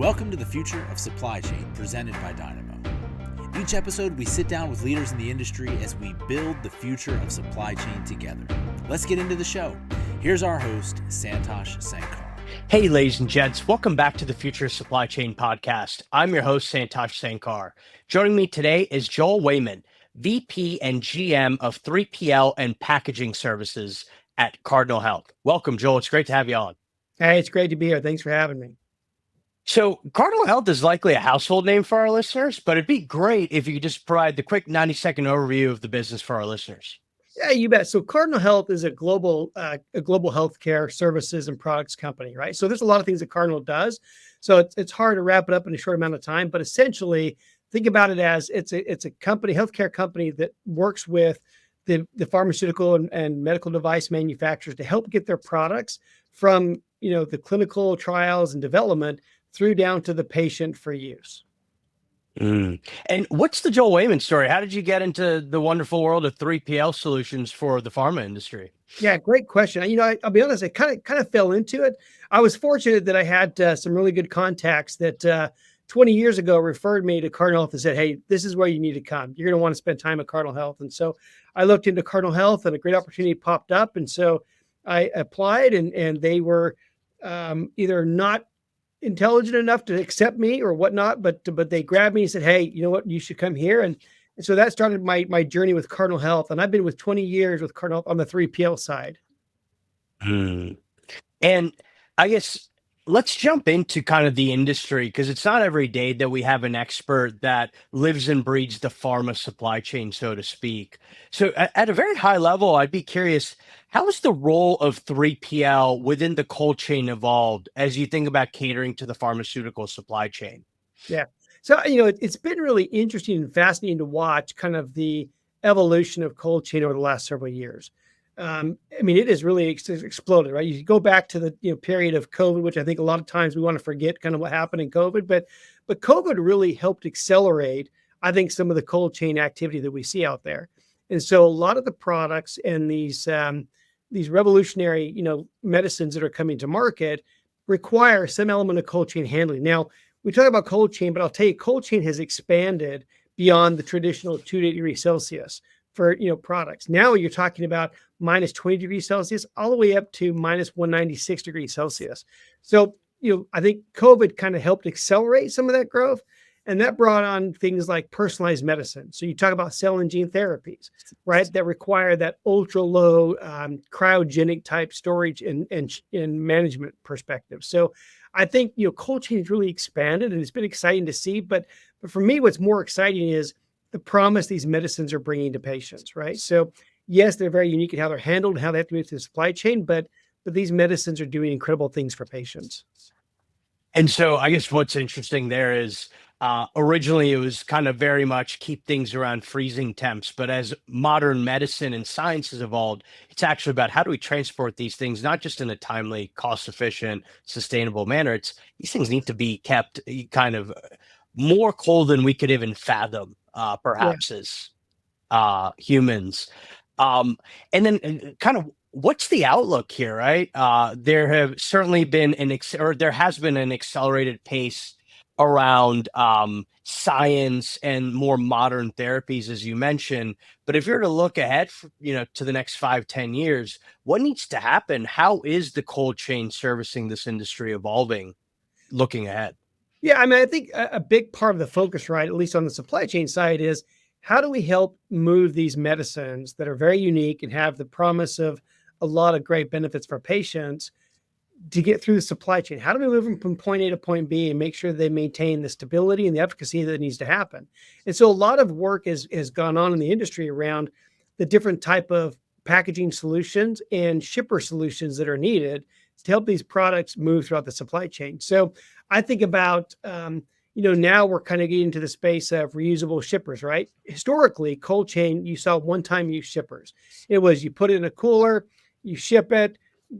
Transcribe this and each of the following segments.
Welcome to the Future of Supply Chain, presented by Dynamo. Each episode, we sit down with leaders in the industry as we build the future of supply chain together. Let's get into the show. Here's our host, Santosh Sankar. Hey, ladies and gents, welcome back to the Future of Supply Chain podcast. I'm your host, Santosh Sankar. Joining me today is Joel Wayment, VP and GM of 3PL and Packaging Services at Cardinal Health. Welcome, Joel. It's great to have you on. Hey, it's great to be here. Thanks for having me. So Cardinal Health is likely a household name for our listeners, but it'd be great if you could just provide the quick 90-second overview of the business for our listeners. Yeah, you bet. So Cardinal Health is a global healthcare services and products company, right? So there's a lot of things that Cardinal does. So it's hard to wrap it up in a short amount of time, but essentially think about it as it's a company, healthcare company that works with the pharmaceutical and medical device manufacturers to help get their products from, the clinical trials and development through down to the patient for use. And what's the Joel Wayment story? How did you get into the wonderful world of 3PL solutions for the pharma industry? Yeah, great question. I'll be honest, I kind of fell into it. I was fortunate that I had some really good contacts that 20 years ago referred me to Cardinal Health and said, hey, this is where you need to come. You're going to want to spend time at Cardinal Health. And so I looked into Cardinal Health and a great opportunity popped up. And so I applied and they were either not intelligent enough to accept me or whatnot, but they grabbed me and said, hey, you know what, you should come here. And so that started my journey with Cardinal Health. And I've been with 20 years with Cardinal Health on the 3PL side. And I guess let's jump into kind of the industry, because it's not every day that we have an expert that lives and breathes the pharma supply chain, so to speak. So at a very high level, I'd be curious, how has the role of 3PL within the cold chain evolved as you think about catering to the pharmaceutical supply chain? Yeah. So, it's been really interesting and fascinating to watch kind of the evolution of cold chain over the last several years. It has really exploded, right? You go back to the period of COVID, which I think a lot of times we want to forget kind of what happened in COVID, but COVID really helped accelerate, I think, some of the cold chain activity that we see out there. And so a lot of the products and these revolutionary, medicines that are coming to market require some element of cold chain handling. Now, we talk about cold chain, but I'll tell you, cold chain has expanded beyond the traditional 2 degrees Celsius for, products. Now you're talking about minus 20 degrees Celsius all the way up to minus 196 degrees Celsius. So, I think COVID kind of helped accelerate some of that growth. And that brought on things like personalized medicine. So you talk about cell and gene therapies, right? That require that ultra low cryogenic type storage and management perspective. So I think, cold chain has really expanded and it's been exciting to see. But for me, what's more exciting is the promise these medicines are bringing to patients, right? So yes, they're very unique in how they're handled and how they have to move through the supply chain, but these medicines are doing incredible things for patients. And so I guess what's interesting there is originally it was kind of very much keep things around freezing temps. But as modern medicine and science has evolved, it's actually about how do we transport these things, not just in a timely, cost efficient, sustainable manner. These things need to be kept kind of more cold than we could even fathom, perhaps as humans. And then kind of what's the outlook here, right? There have certainly been there has been an accelerated pace around science and more modern therapies, as you mentioned. But if you're to look ahead, to the next 5-10 years, what needs to happen? How is the cold chain servicing this industry evolving, looking ahead? Yeah, I think a big part of the focus, right, at least on the supply chain side, is how do we help move these medicines that are very unique and have the promise of a lot of great benefits for patients to get through the supply chain? How do we move them from point A to point B and make sure they maintain the stability and the efficacy that needs to happen? And so a lot of work has gone on in the industry around the different type of packaging solutions and shipper solutions that are needed to help these products move throughout the supply chain. So I think about, now we're kind of getting into the space of reusable shippers, right? Historically, cold chain, you saw one-time use shippers. It was you put it in a cooler, you ship it,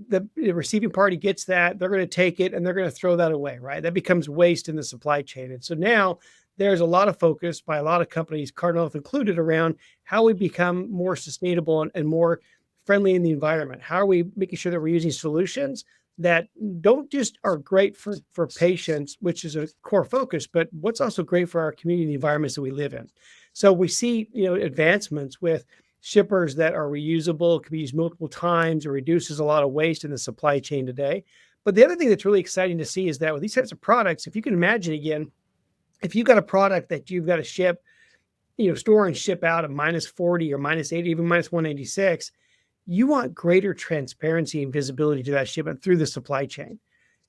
the receiving party gets that, they're going to take it and they're going to throw that away, right? That becomes waste in the supply chain. And so now there's a lot of focus by a lot of companies, Cardinal Health included, around how we become more sustainable and more friendly in the environment. How are we making sure that we're using solutions that don't just are great for patients, which is a core focus, but what's also great for our community and the environments that we live in. So we see, advancements with shippers that are reusable, can be used multiple times, or reduces a lot of waste in the supply chain today. But the other thing that's really exciting to see is that with these types of products, if you can imagine again, if you've got a product that you've got to ship, store and ship out at -40 or -80, even -186, you want greater transparency and visibility to that shipment through the supply chain.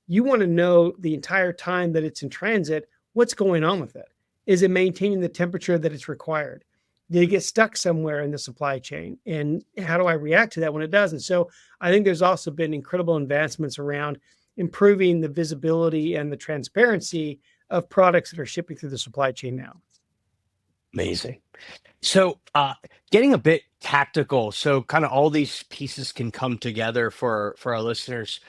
You want to know the entire time that it's in transit, what's going on with it. Is it maintaining the temperature that it's required? Did it get stuck somewhere in the supply chain? And how do I react to that when it doesn't? So I think there's also been incredible advancements around improving the visibility and the transparency of products that are shipping through the supply chain now. Amazing. So, getting a bit tactical, so kind of all these pieces can come together for our listeners.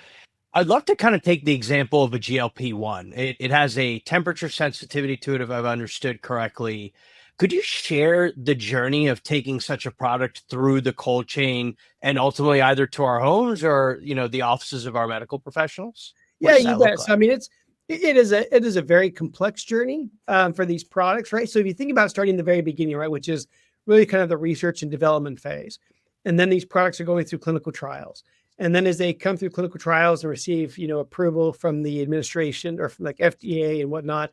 I'd love to kind of take the example of a GLP-1. It has a temperature sensitivity to it, if I've understood correctly. Could you share the journey of taking such a product through the cold chain and ultimately either to our homes or, the offices of our medical professionals? What Yeah, does you that look bet. So, like? I mean, it is a very complex journey for these products, right? So if you think about starting the very beginning, right, which is really kind of the research and development phase, and then these products are going through clinical trials, and then as they come through clinical trials and receive, approval from the administration or from like FDA and whatnot,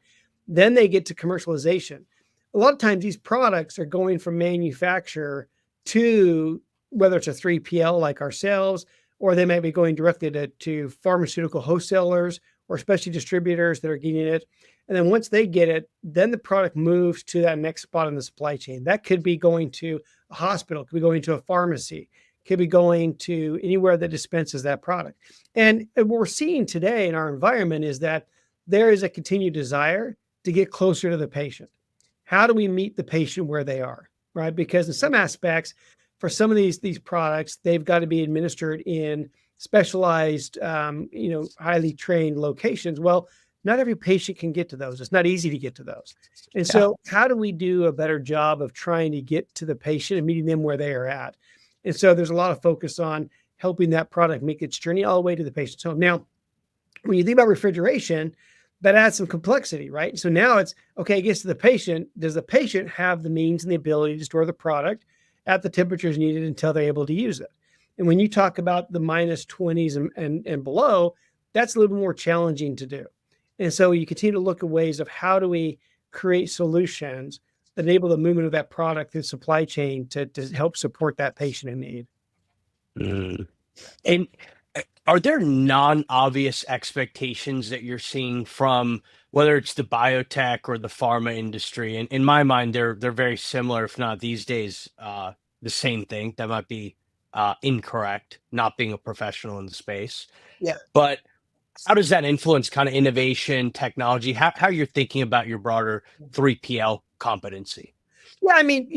then they get to commercialization. A lot of times, these products are going from manufacturer to whether it's a 3PL like ourselves, or they may be going directly to pharmaceutical wholesalers or especially distributors that are getting it. And then once they get it, then the product moves to that next spot in the supply chain. That could be going to a hospital, could be going to a pharmacy, could be going to anywhere that dispenses that product. And what we're seeing today in our environment is that there is a continued desire to get closer to the patient. How do we meet the patient where they are, right? Because in some aspects, for some of these products, they've got to be administered in specialized, highly trained locations. Well, not every patient can get to those. It's not easy to get to those. And Yeah. so how do we do a better job of trying to get to the patient and meeting them where they are at? And so there's a lot of focus on helping that product make its journey all the way to the patient's home. Now, when you think about refrigeration, that adds some complexity, right? So now it's okay, it gets to the patient. Does the patient have the means and the ability to store the product at the temperatures needed until they're able to use it? And when you talk about the -20s and below, that's a little bit more challenging to do. And so you continue to look at ways of how do we create solutions that enable the movement of that product through the supply chain to help support that patient in need. Mm. And are there non-obvious expectations that you're seeing from whether it's the biotech or the pharma industry? And in my mind, they're very similar, if not these days, the same thing. That might be incorrect, not being a professional in the space. Yeah. But how does that influence kind of innovation, technology, how you're thinking about your broader 3PL competency? Yeah, I mean,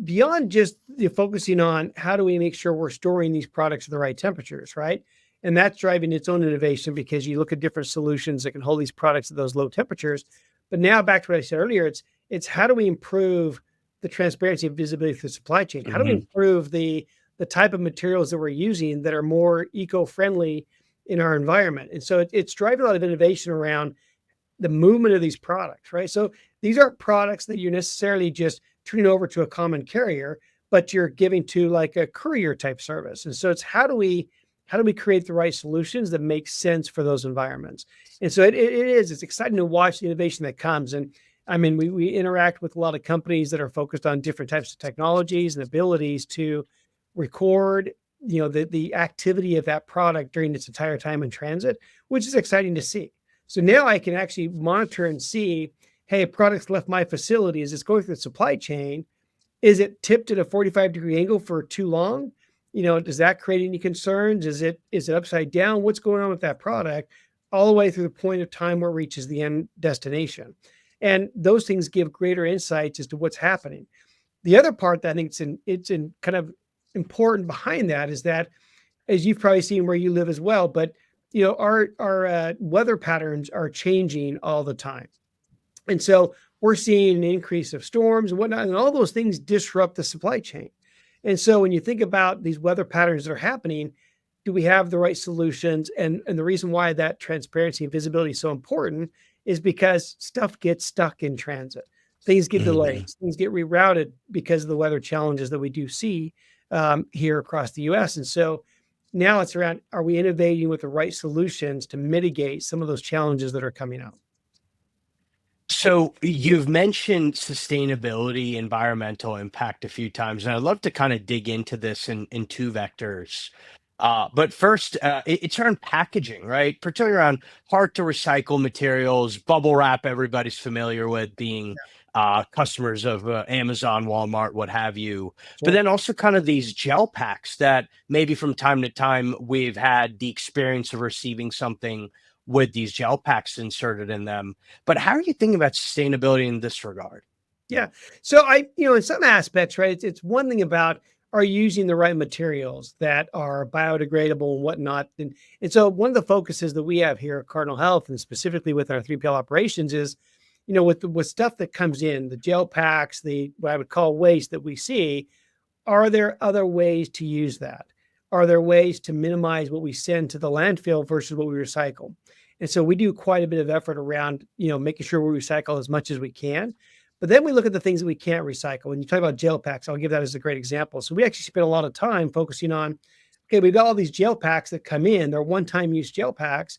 beyond just focusing on how do we make sure we're storing these products at the right temperatures, right? And that's driving its own innovation because you look at different solutions that can hold these products at those low temperatures. But now back to what I said earlier, it's how do we improve the transparency and visibility through the supply chain? How do we Mhm. improve the type of materials that we're using that are more eco-friendly in our environment? And so it's driving a lot of innovation around the movement of these products, right? So these aren't products that you're necessarily just turning over to a common carrier, but you're giving to like a courier type service. And so it's how do we create the right solutions that make sense for those environments? And so it's exciting to watch the innovation that comes. And I mean, we interact with a lot of companies that are focused on different types of technologies and abilities to record, the activity of that product during its entire time in transit, which is exciting to see. So now I can actually monitor and see, hey, a product's left my facility. Is it's going through the supply chain? Is it tipped at a 45-degree angle for too long? Does that create any concerns? Is it upside down? What's going on with that product? All the way through the point of time where it reaches the end destination. And those things give greater insights as to what's happening. The other part that I think it's in kind of important behind that is that, as you've probably seen where you live as well, but our weather patterns are changing all the time. And so we're seeing an increase of storms and whatnot, and all those things disrupt the supply chain. And so when you think about these weather patterns that are happening, do we have the right solutions? And the reason why that transparency and visibility is so important is because stuff gets stuck in transit. Things get delayed, things get rerouted because of the weather challenges that we do see here across the US. And so now it's around, are we innovating with the right solutions to mitigate some of those challenges that are coming up? So you've mentioned sustainability, environmental impact a few times, and I'd love to kind of dig into this in two vectors. But first, it's around packaging, right? Particularly around hard to recycle materials, bubble wrap, everybody's familiar with being customers of Amazon, Walmart, what have you. But Sure. then also kind of these gel packs that maybe from time to time we've had the experience of receiving something with these gel packs inserted in them. But how are you thinking about sustainability in this regard? Yeah. So in some aspects, right, it's one thing about are you using the right materials that are biodegradable and whatnot. And so one of the focuses that we have here at Cardinal Health and specifically with our 3PL operations is, with stuff that comes in, the gel packs, the what I would call waste that we see, are there other ways to use that? Are there ways to minimize what we send to the landfill versus what we recycle? And so we do quite a bit of effort around, making sure we recycle as much as we can. But then we look at the things that we can't recycle. When you talk about gel packs, I'll give that as a great example. So we actually spend a lot of time focusing on, okay, we've got all these gel packs that come in. They're one-time use gel packs.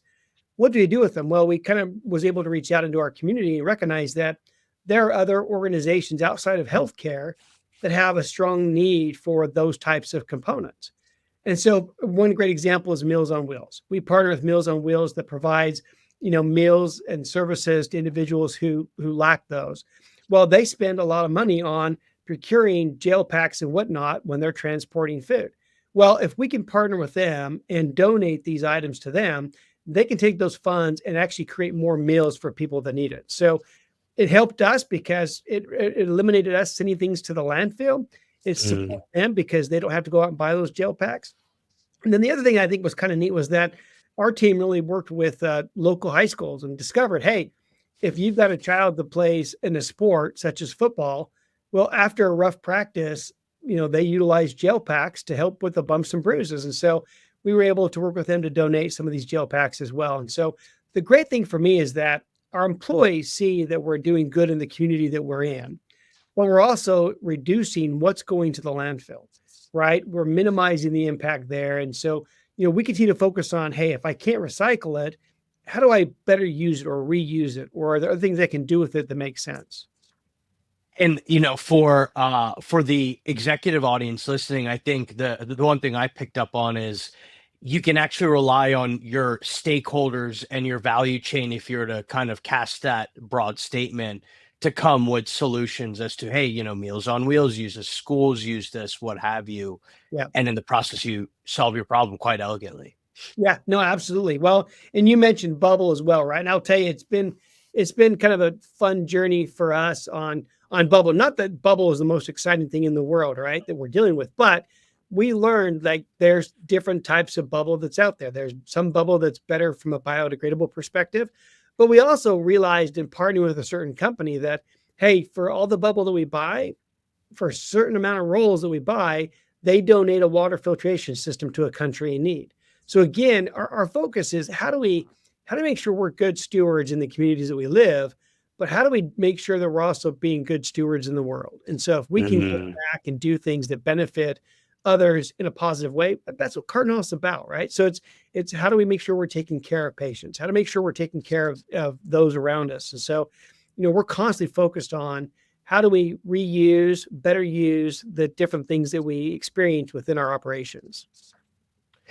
What do you do with them? Well, we kind of was able to reach out into our community and recognize that there are other organizations outside of healthcare that have a strong need for those types of components. And so one great example is Meals on Wheels. We partner with Meals on Wheels that provides, meals and services to individuals who lack those. Well, they spend a lot of money on procuring jail packs and whatnot when they're transporting food. Well, if we can partner with them and donate these items to them, they can take those funds and actually create more meals for people that need it. So it helped us because it eliminated us sending things to the landfill. It Mm. supported them because they don't have to go out and buy those gel packs. And then the other thing I think was kind of neat was that our team really worked with local high schools and discovered, hey, if you've got a child that plays in a sport such as football, well, after a rough practice, they utilize gel packs to help with the bumps and bruises. And so we were able to work with them to donate some of these gel packs as well. And so the great thing for me is that our employees see that we're doing good in the community that we're in, but we're also reducing what's going to the landfill, right? We're minimizing the impact there. And so, we continue to focus on, hey, if I can't recycle it, how do I better use it or reuse it? Or are there other things I can do with it that make sense? And for the executive audience listening, I think the one thing I picked up on is you can actually rely on your stakeholders and your value chain if you're to kind of cast that broad statement to come with solutions as to, hey, Meals on Wheels uses, schools use this, what have you. Yeah. And in the process, you solve your problem quite elegantly. Yeah, no, absolutely. Well, and you mentioned Bubble as well, right? And I'll tell you, it's been kind of a fun journey for us on Bubble. Not that Bubble is the most exciting thing in the world, right? That we're dealing with, but we learned like there's different types of bubble that's out there. There's some bubble that's better from a biodegradable perspective, but we also realized in partnering with a certain company that, hey, for all the bubble that we buy, for a certain amount of rolls that we buy, they donate a water filtration system to a country in need. So again, our focus is how do we make sure we're good stewards in the communities that we live, but how do we make sure that we're also being good stewards in the world? And so if we can go back and do things that benefit others in a positive way, that's what Cardinal is about, right? So it's how do we make sure we're taking care of patients? How to make sure we're taking care of those around us? And so, we're constantly focused on how do we reuse, better use the different things that we experience within our operations.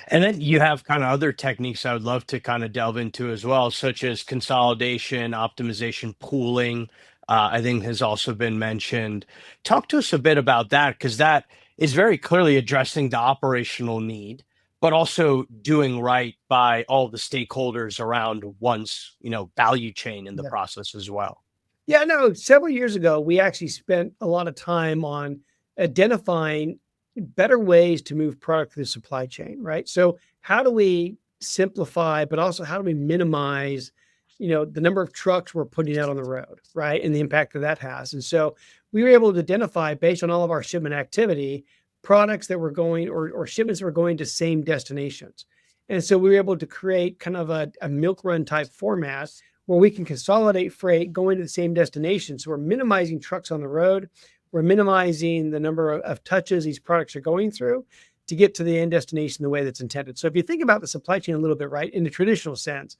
And then you have kind of other techniques I would love to kind of delve into as well, such as consolidation, optimization, pooling. I think has also been mentioned. Talk to us a bit about that because that is very clearly addressing the operational need, but also doing right by all the stakeholders around one's value chain in the Yeah. process as well. Yeah, no, several years ago, we actually spent a lot of time on identifying better ways to move product through the supply chain, right? So how do we simplify, but also how do we minimize, the number of trucks we're putting out on the road, right? And the impact that that has. And so we were able to identify based on all of our shipment activity, products that were going or shipments that were going to same destinations. And so we were able to create kind of a milk run type format where we can consolidate freight going to the same destination. So we're minimizing trucks on the road. We're minimizing the number of touches these products are going through to get to the end destination the way that's intended. So if you think about the supply chain a little bit, right, in the traditional sense,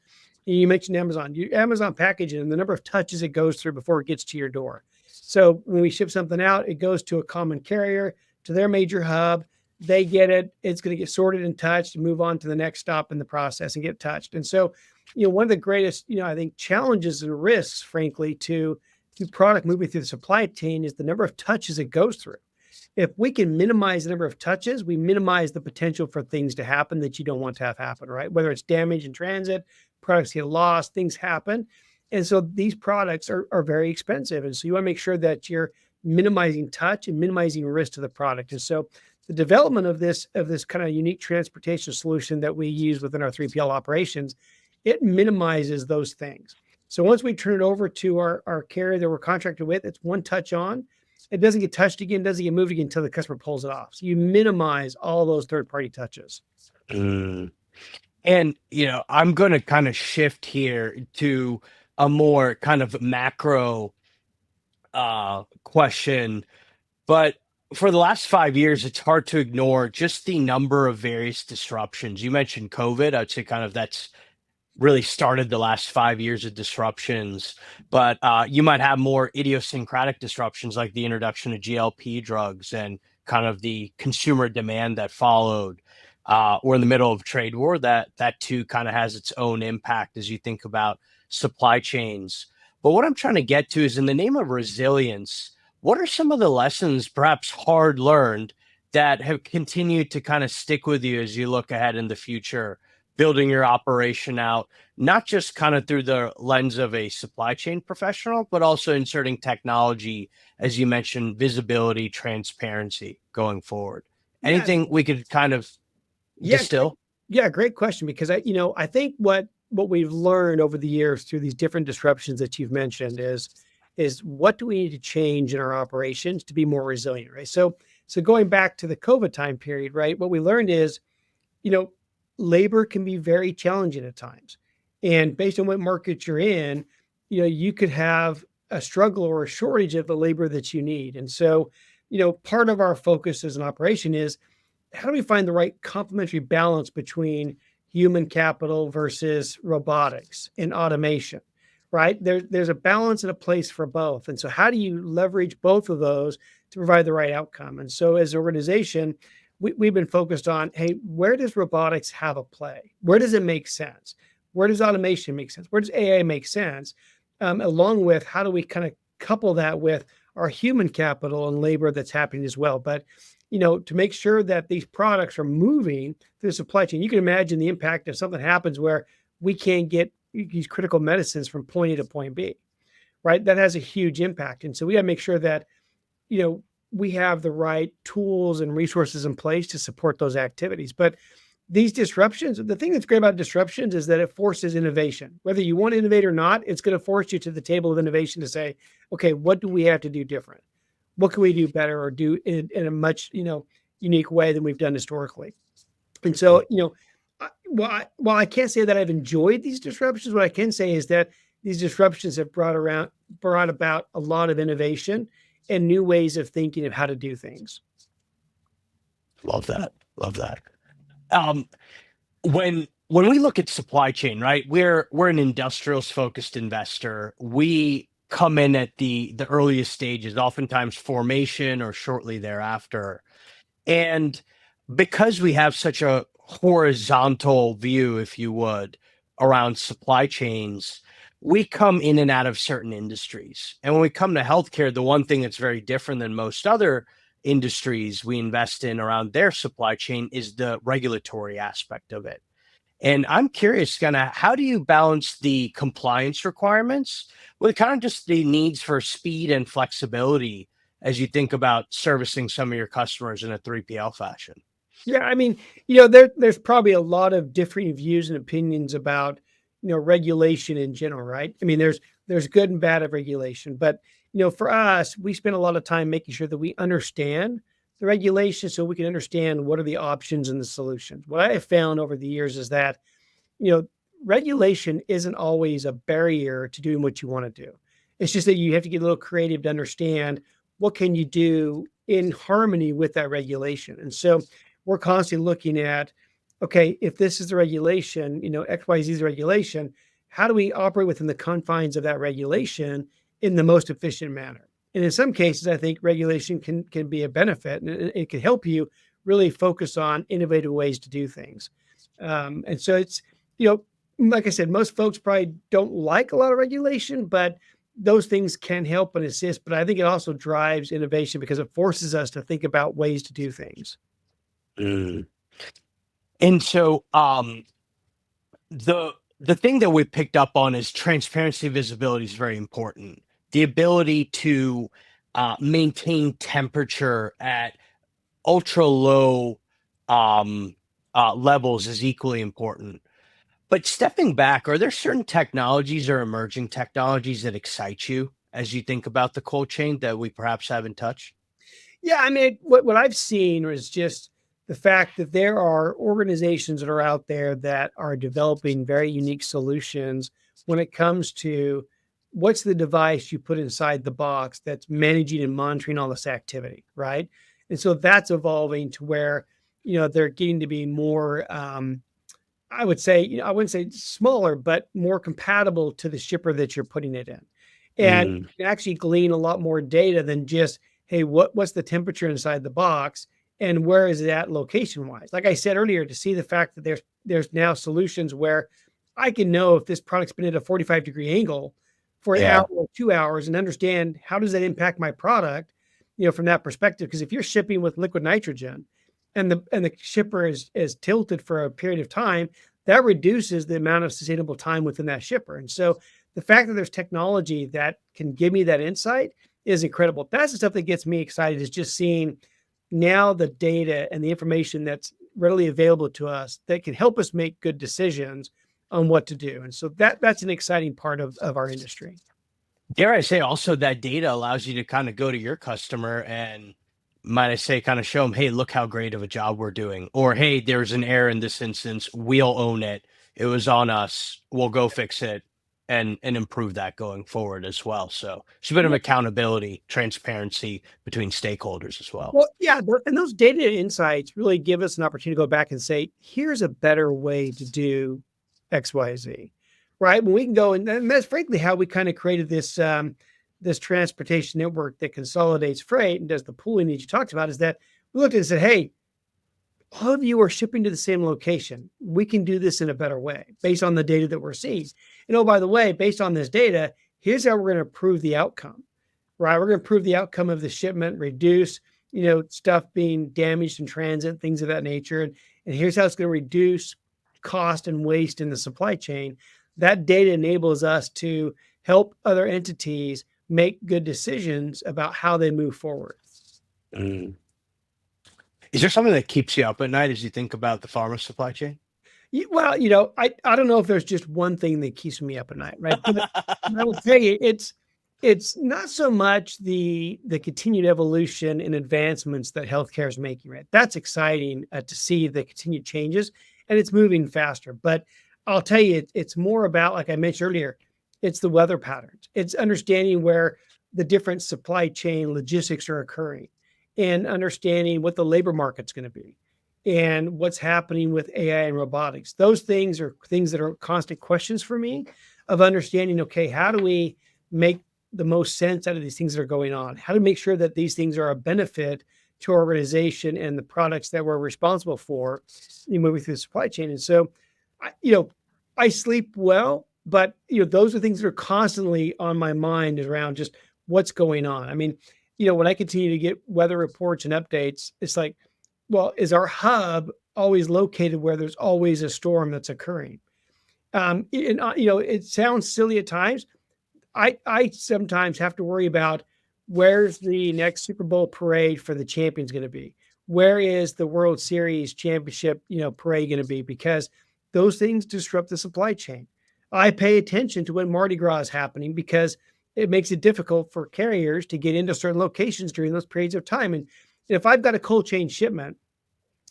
you mentioned Amazon, Amazon packaging and the number of touches it goes through before it gets to your door. So when we ship something out, it goes to a common carrier, to their major hub. They get it. It's going to get sorted and touched and move on to the next stop in the process and get touched. And so, one of the greatest, I think challenges and risks, frankly, to product moving through the supply chain is the number of touches it goes through. If we can minimize the number of touches, we minimize the potential for things to happen that you don't want to have happen, right? Whether it's damage in transit, products get lost, things happen. And so these products are very expensive. And so you want to make sure that you're minimizing touch and minimizing risk to the product. And so the development of this kind of unique transportation solution that we use within our 3PL operations, it minimizes those things. So once we turn it over to our carrier that we're contracted with, it's one touch on. It doesn't get touched again, doesn't get moved again until the customer pulls it off. So you minimize all those third-party touches. Mm. And, I'm going to kind of shift here to a more kind of macro question. But for the last 5 years, it's hard to ignore just the number of various disruptions. You mentioned COVID. I'd say kind of that's really started the last 5 years of disruptions, but you might have more idiosyncratic disruptions like the introduction of GLP drugs and kind of the consumer demand that followed. We're in the middle of a trade war that too kind of has its own impact as you think about supply chains. But what I'm trying to get to is, in the name of resilience, what are some of the lessons, perhaps hard learned, that have continued to kind of stick with you as you look ahead in the future, building your operation out, not just kind of through the lens of a supply chain professional, but also inserting technology, as you mentioned, visibility, transparency going forward? Anything we could kind of distill? Great question. Because I think what we've learned over the years through these different disruptions that you've mentioned is what do we need to change in our operations to be more resilient, right? So going back to the COVID time period, right, what we learned is, labor can be very challenging at times. And based on what market you're in, you could have a struggle or a shortage of the labor that you need. And so, part of our focus as an operation is how do we find the right complementary balance between human capital versus robotics and automation, right? There's a balance and a place for both. And so how do you leverage both of those to provide the right outcome? And so as an organization, we've been focused on, hey, where does robotics have a play? Where does it make sense? Where does automation make sense? Where does AI make sense? Along with how do we kind of couple that with our human capital and labor that's happening as well? But, to make sure that these products are moving through the supply chain, you can imagine the impact if something happens where we can't get these critical medicines from point A to point B, right? That has a huge impact. And so we got to make sure that, we have the right tools and resources in place to support those activities. But these disruptions, the thing that's great about disruptions is that it forces innovation. Whether you want to innovate or not, it's going to force you to the table of innovation to say, okay, what do we have to do different? What can we do better or do in a much, unique way than we've done historically? And so, while I can't say that I've enjoyed these disruptions, what I can say is that these disruptions have brought about a lot of innovation and new ways of thinking of how to do things. Love that. Love that. When we look at supply chain, right, we're an industrials focused investor. We come in at the earliest stages, oftentimes formation or shortly thereafter. And because we have such a horizontal view, if you would, around supply chains, we come in and out of certain industries. And when we come to healthcare, the one thing that's very different than most other industries we invest in around their supply chain is the regulatory aspect of it. And I'm curious, kind of, how do you balance the compliance requirements with kind of just the needs for speed and flexibility as you think about servicing some of your customers in a 3PL fashion? Yeah, I mean, there's probably a lot of differing views and opinions about, regulation in general, right? I mean, there's good and bad of regulation, but for us, we spend a lot of time making sure that we understand the regulation so we can understand what are the options and the solutions. What I have found over the years is that, you know, regulation isn't always a barrier to doing what you want to do. It's just that you have to get a little creative to understand what can you do in harmony with that regulation. And so we're constantly looking at, okay, if this is the regulation, XYZ is the regulation, how do we operate within the confines of that regulation in the most efficient manner? And in some cases, I think regulation can be a benefit, and it can help you really focus on innovative ways to do things. And so it's, like I said, most folks probably don't like a lot of regulation, but those things can help and assist. But I think it also drives innovation because it forces us to think about ways to do things. Mm. And so the thing that we picked up on is transparency, visibility is very important. The ability to maintain temperature at ultra low levels is equally important. But stepping back, are there certain technologies or emerging technologies that excite you as you think about the cold chain that we perhaps haven't touched? Yeah, I mean, what I've seen is just the fact that there are organizations that are out there that are developing very unique solutions when it comes to what's the device you put inside the box that's managing and monitoring all this activity, right? And so that's evolving to where, they're getting to be more, I would say, I wouldn't say smaller, but more compatible to the shipper that you're putting it in. And Mm, you can actually glean a lot more data than just, hey, what's the temperature inside the box and where is it at location wise? Like I said earlier, to see the fact that there's now solutions where I can know if this product's been at a 45-degree angle for an yeah. hour or 2 hours and understand how does that impact my product, from that perspective. Because if you're shipping with liquid nitrogen and the shipper is tilted for a period of time, that reduces the amount of sustainable time within that shipper. And so the fact that there's technology that can give me that insight is incredible. That's the stuff that gets me excited, is just seeing now the data and the information that's readily available to us that can help us make good decisions on what to do. And so that's an exciting part of our industry. Dare I say also that data allows you to kind of go to your customer and, might I say, kind of show them, hey, look how great of a job we're doing. Or, hey, there's an error in this instance. We'll own it. It was on us. We'll go fix it and improve that going forward as well. So it's a bit of accountability, transparency between stakeholders as well. Well, yeah, and those data insights really give us an opportunity to go back and say, here's a better way to do X, Y, Z, right? When we can go, and that's frankly how we kind of created this transportation network that consolidates freight and does the pooling that you talked about, is that we looked at it and said, hey, all of you are shipping to the same location. We can do this in a better way based on the data that we're seeing. And oh, by the way, based on this data, here's how we're going to improve the outcome, right? We're going to improve the outcome of the shipment, reduce, stuff being damaged in transit, things of that nature. And here's how it's going to reduce cost and waste in the supply chain. That data enables us to help other entities make good decisions about how they move forward. Mm. Is there something that keeps you up at night as you think about the pharma supply chain? Well, I don't know if there's just one thing that keeps me up at night, right? But I will tell you, it's not so much the continued evolution and advancements that healthcare is making, right? That's exciting to see the continued changes, and it's moving faster. But I'll tell you, it's more about, like I mentioned earlier, it's the weather patterns. It's understanding where the different supply chain logistics are occurring and understanding what the labor market's going to be and what's happening with AI and robotics. Those things are things that are constant questions for me of understanding, okay, how do we make the most sense out of these things that are going on? How to make sure that these things are a benefit to our organization and the products that we're responsible for moving through the supply chain. And so, I sleep well, but those are things that are constantly on my mind, is around just what's going on. I mean, when I continue to get weather reports and updates, it's like, well, is our hub always located where there's always a storm that's occurring? It sounds silly at times. I sometimes have to worry about where's the next Super Bowl parade for the champions going to be? Where is the World Series championship, parade going to be? Because those things disrupt the supply chain. I pay attention to when Mardi Gras is happening because it makes it difficult for carriers to get into certain locations during those periods of time. And If I've got a cold chain shipment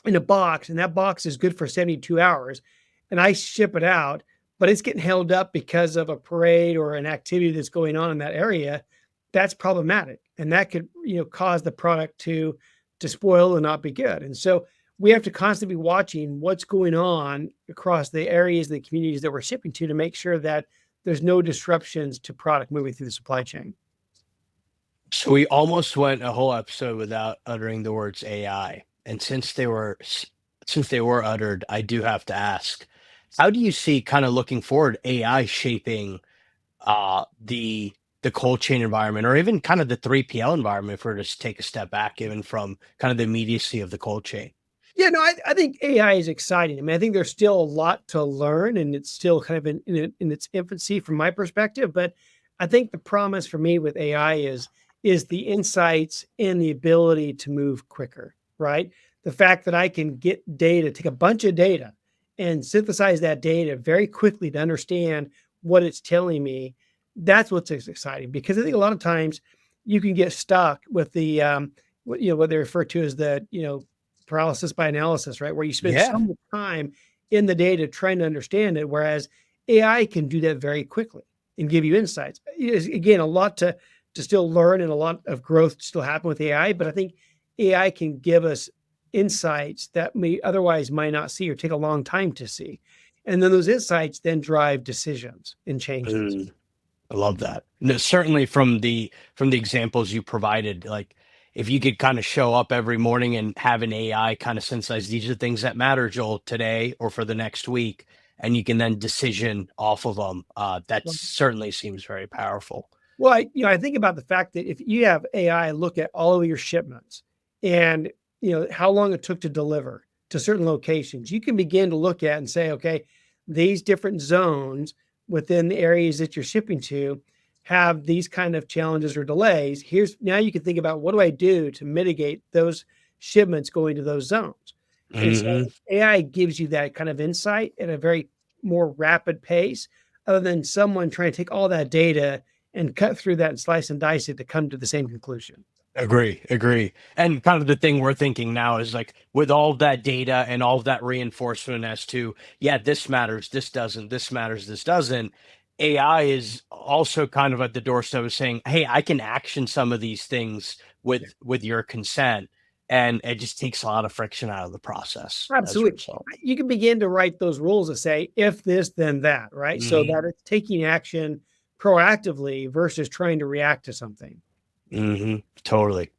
in a box and that box is good for 72 hours and I ship it out, but it's getting held up because of a parade or an activity that's going on in that area, that's problematic. And that could, cause the product to spoil and not be good. And so we have to constantly be watching what's going on across the areas and the communities that we're shipping to make sure that there's no disruptions to product moving through the supply chain. So we almost went a whole episode without uttering the words AI. And since they were uttered, I do have to ask, how do you see, kind of looking forward, AI shaping the cold chain environment, or even kind of the 3PL environment, if we're to take a step back, even from kind of the immediacy of the cold chain? Yeah, no, I think AI is exciting. I mean, I think there's still a lot to learn, and it's still kind of in its infancy from my perspective. But I think the promise for me with AI is the insights and the ability to move quicker, right? The fact that I can get data, take a bunch of data, and synthesize that data very quickly to understand what it's telling me. That's what's exciting, because I think a lot of times you can get stuck with the what they refer to as the paralysis by analysis, right? Where you spend Yeah, so much time in the data trying to understand it, whereas AI can do that very quickly and give you insights. It is, again, a lot to still learn and a lot of growth to still happen with AI, but I think AI can give us insights that we otherwise might not see or take a long time to see. And then those insights then drive decisions and changes. I love that. No, certainly from the examples you provided, like if you could kind of show up every morning and have an AI kind of synthesize, these are the things that matter, Joel, today or for the next week, and you can then decision off of them. That certainly seems very powerful. Well, I think about the fact that if you have AI look at all of your shipments and how long it took to deliver to certain locations, you can begin to look at and say, okay, these different zones within the areas that you're shipping to have these kind of challenges or delays. Now you can think about, what do I do to mitigate those shipments going to those zones? And so Hmm. AI gives you that kind of insight at a very more rapid pace, other than someone trying to take all that data and cut through that and slice and dice it to come to the same conclusion. Agree. And kind of the thing we're thinking now is like, with all of that data and all of that reinforcement as to, yeah, this matters, this doesn't, this matters, this doesn't. AI is also kind of at the doorstep of saying, hey, I can action some of these things with your consent. And it just takes a lot of friction out of the process as a Absolutely. result. You can begin to write those rules that say, if this, then that, right? So that it's taking action proactively versus trying to react to something. Totally.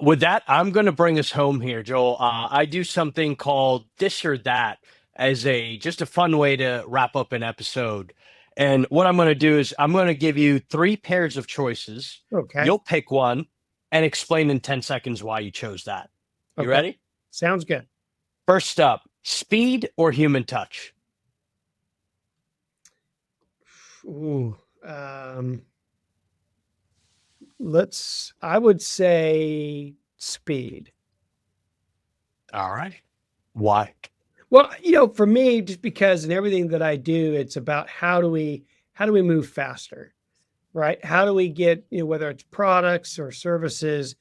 With that, I'm going to bring us home here, Joel. I do something called this or that as just a fun way to wrap up an episode. And what I'm going to do is I'm going to give you three pairs of choices. Okay. You'll pick one and explain in 10 seconds why you chose that. You Okay. ready? Sounds good. First up, speed or human touch? Ooh. I would say speed. All right. Why? Well, for me, just because in everything that I do, it's about how do we move faster, right? How do we get, whether it's products or services,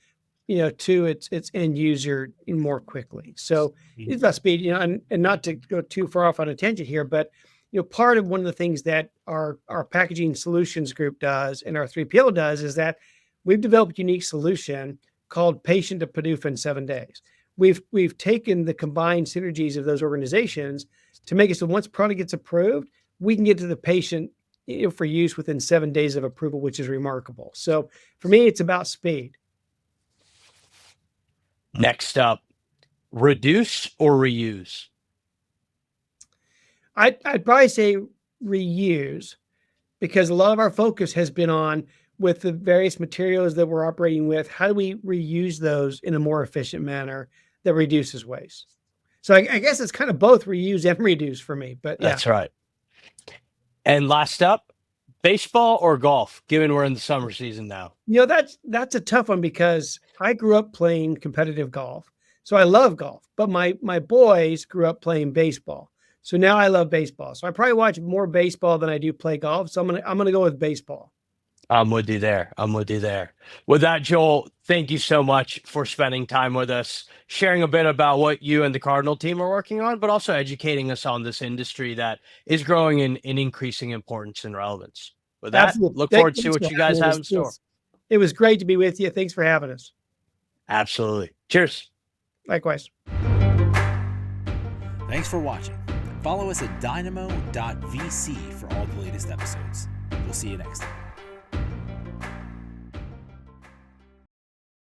to its end user more quickly. So it's about speed, and not to go too far off on a tangent here, but part of one of the things that our packaging solutions group does and our 3PL does is that we've developed a unique solution called Patient to PDUFA in 7 days. We've taken the combined synergies of those organizations to make it so once product gets approved, we can get to the patient for use within 7 days of approval, which is remarkable. So for me, it's about speed. Next up, reduce or reuse? I'd probably say reuse, because a lot of our focus has been on, with the various materials that we're operating with, how do we reuse those in a more efficient manner that reduces waste? So I guess it's kind of both reuse and reduce for me, but yeah. That's right. And last up, baseball or golf, given we're in the summer season now? That's a tough one, because I grew up playing competitive golf. So I love golf, but my boys grew up playing baseball. So now I love baseball. So I probably watch more baseball than I do play golf. So I'm gonna go with baseball. I'm with you there. I'm with you there. With that, Joel, thank you so much for spending time with us, sharing a bit about what you and the Cardinal team are working on, but also educating us on this industry that is growing in increasing importance and relevance. With that, Absolutely. look forward to see Thanks for what you having guys me. have in store. It was great to be with you. Thanks for having us. Absolutely. Cheers. Likewise. Thanks for watching. Follow us at dynamo.vc for all the latest episodes. We'll see you next time.